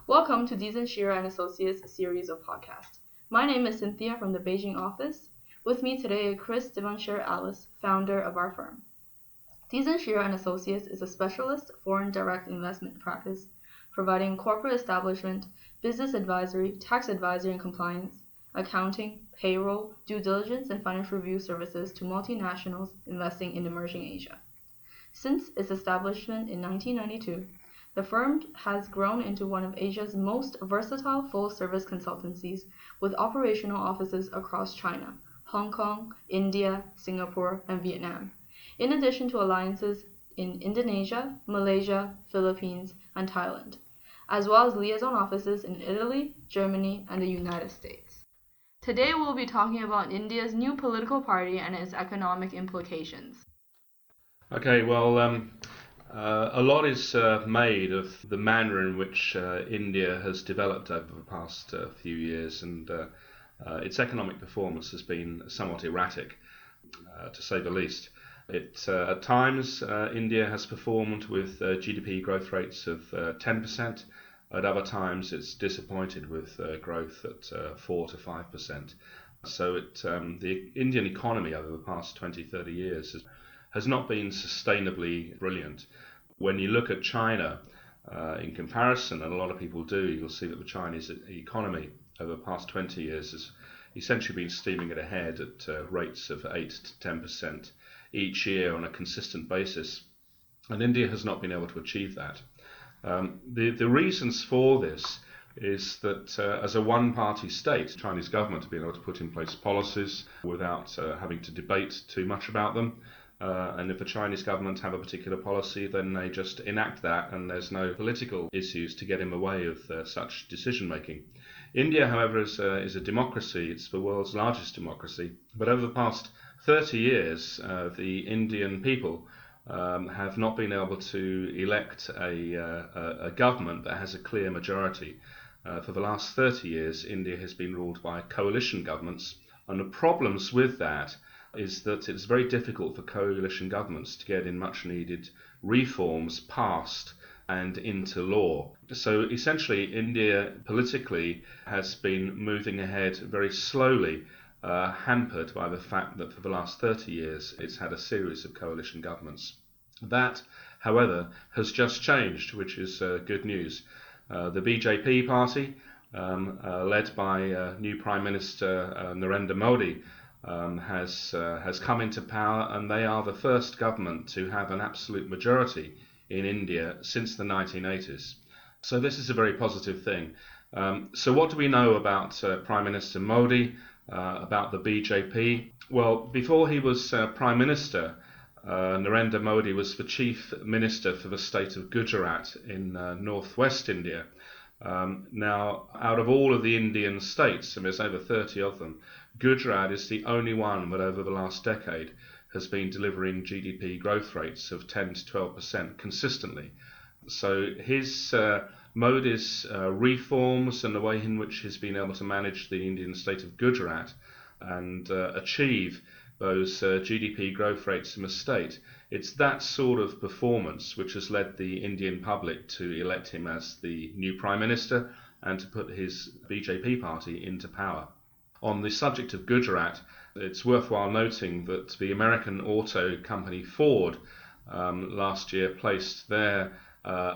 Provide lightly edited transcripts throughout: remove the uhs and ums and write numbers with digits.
Welcome to Dezan Shira&Associates series of podcasts. My name is Cynthia from the Beijing office. With me today is Devonshire-Ellis, founder of our firm. Dezan Shira&Associates is a specialist foreign direct investment practice, providing corporate establishment, business advisory, tax advisory and compliance, accounting, payroll, due diligence, and financial review services to multinationals investing in emerging Asia. Since its establishment in 1992, the firm has grown into one of Asia's most versatile full-service consultancies with operational offices across China, Hong Kong, India, Singapore, and Vietnam, in addition to alliances in Indonesia, Malaysia, Philippines, and Thailand, as well as liaison offices in Italy, Germany, and the United States. Today we'll be talking about India's new political party and its economic implications. Okay, well, a lot is made of the manner in which India has developed over the past few years, and its economic performance has been somewhat erratic, to say the least. At times, India has performed with GDP growth rates of 10%. At other times, it's disappointed with growth at 4 to 5%. So the Indian economy over the past 20, 30 years has not been sustainably brilliant. When you look at China in comparison, and a lot of people do, you'll see that the Chinese economy over the past 20 years has essentially been steaming it ahead at rates of 8 to 10% each year on a consistent basis. And India has not been able to achieve that. The reasons for this is that as a one-party state, the Chinese government have been able to put in place policies without having to debate too much about them. And if the Chinese government have a particular policy, then they just enact that, and there's no political issues to get in the way of such decision making. India, however, is a democracy. It's the world's largest democracy. But over the past 30 years, the Indian people have not been able to elect a government that has a clear majority. For the last 30 years, India has been ruled by coalition governments, and the problems with that is that it's very difficult for coalition governments to get in much needed reforms passed and into law. So essentially, India politically has been moving ahead very slowly, hampered by the fact that for the last 30 years it's had a series of coalition governments. That, however, has just changed, which is good news. The BJP party, led by new Prime Minister Narendra Modi, has come into power, and they are the first government to have an absolute majority in India since the 1980s. So this is a very positive thing. So what do we know about Prime Minister Modi, about the BJP? Well, before he was Prime Minister, Narendra Modi was the Chief Minister for the state of Gujarat in northwest India. Now, out of all of the Indian states, and there's over 30 of them, Gujarat is the only one that over the last decade has been delivering GDP growth rates of 10 to 12% consistently. So Modi's reforms and the way in which he's been able to manage the Indian state of Gujarat and achieve those GDP growth rates in the state, it's that sort of performance which has led the Indian public to elect him as the new Prime Minister and to put his BJP party into power. On the subject of Gujarat, it's worthwhile noting that the American auto company Ford last year placed their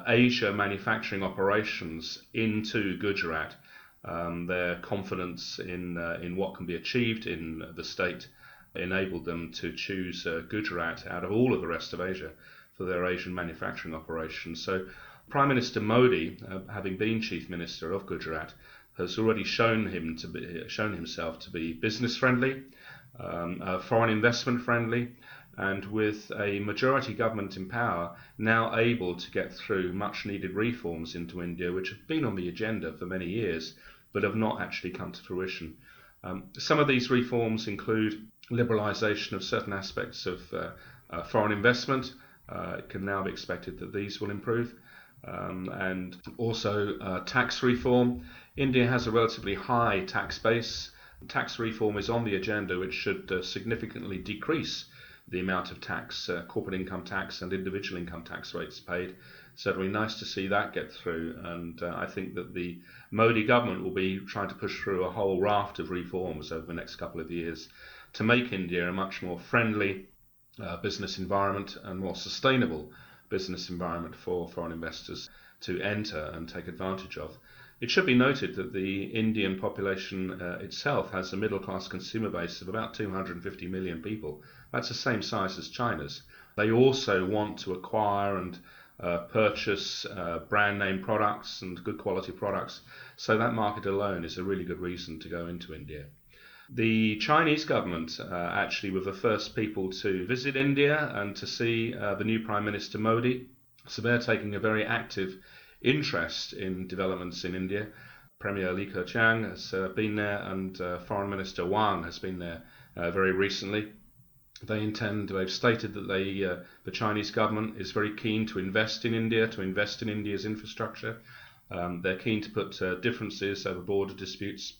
Asia manufacturing operations into Gujarat. Their confidence in what can be achieved in the state enabled them to choose Gujarat out of all of the rest of Asia for their Asian manufacturing operations. So Prime Minister Modi, having been Chief Minister of Gujarat, has already shown himself to be business friendly, foreign investment friendly, and with a majority government in power, now able to get through much needed reforms into India, which have been on the agenda for many years, but have not actually come to fruition. Some of these reforms include liberalisation of certain aspects of foreign investment. It can now be expected that these will improve. And also tax reform. India has a relatively high tax base. Tax reform is on the agenda, which should significantly decrease the amount of tax, corporate income tax and individual income tax rates paid. So it'll be nice to see that get through, and I think that the Modi government will be trying to push through a whole raft of reforms over the next couple of years to make India a much more friendly business environment and more sustainable business environment for foreign investors to enter and take advantage of. It should be noted that the Indian population itself has a middle class consumer base of about 250 million people. That's the same size as China's. They also want to acquire and purchase brand name products and good quality products. So that market alone is a really good reason to go into India. The Chinese government actually were the first people to visit India and to see the new Prime Minister Modi. So they're taking a very active interest in developments in India. Premier Li Keqiang has been there, and Foreign Minister Wang has been there very recently. They've stated that the Chinese government is very keen to invest in India, to invest in India's infrastructure. They're keen to put differences over border disputes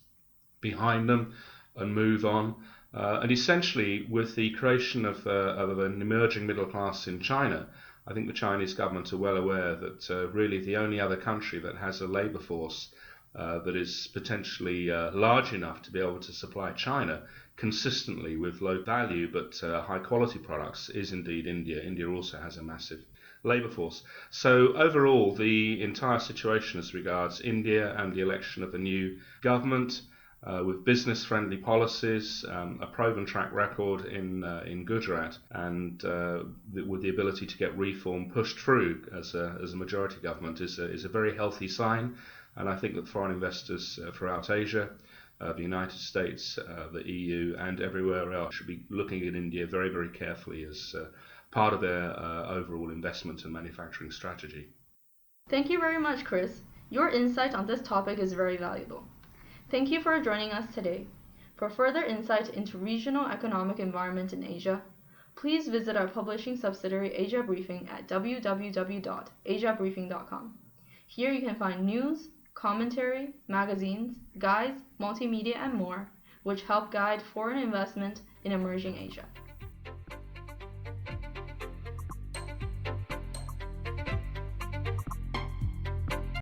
behind them and move on. And essentially, with the creation of an emerging middle class in China, I think the Chinese government are well aware that really the only other country that has a labour force that is potentially large enough to be able to supply China consistently with low value but high quality products is indeed India. India also has a massive labour force. So overall, the entire situation as regards India and the election of a new government with business-friendly policies, a proven track record in Gujarat, and with the ability to get reform pushed through as a majority government is a very healthy sign. And I think that foreign investors throughout Asia, the United States, the EU, and everywhere else should be looking at India very, very carefully as part of their overall investment and manufacturing strategy. Thank you very much, Chris. Your insight on this topic is very valuable. Thank you for joining us today. For further insight into regional economic environment in Asia, please visit our publishing subsidiary Asia Briefing at www.asiabriefing.com. Here you can find news, commentary, magazines, guides, multimedia, and more, which help guide foreign investment in emerging Asia.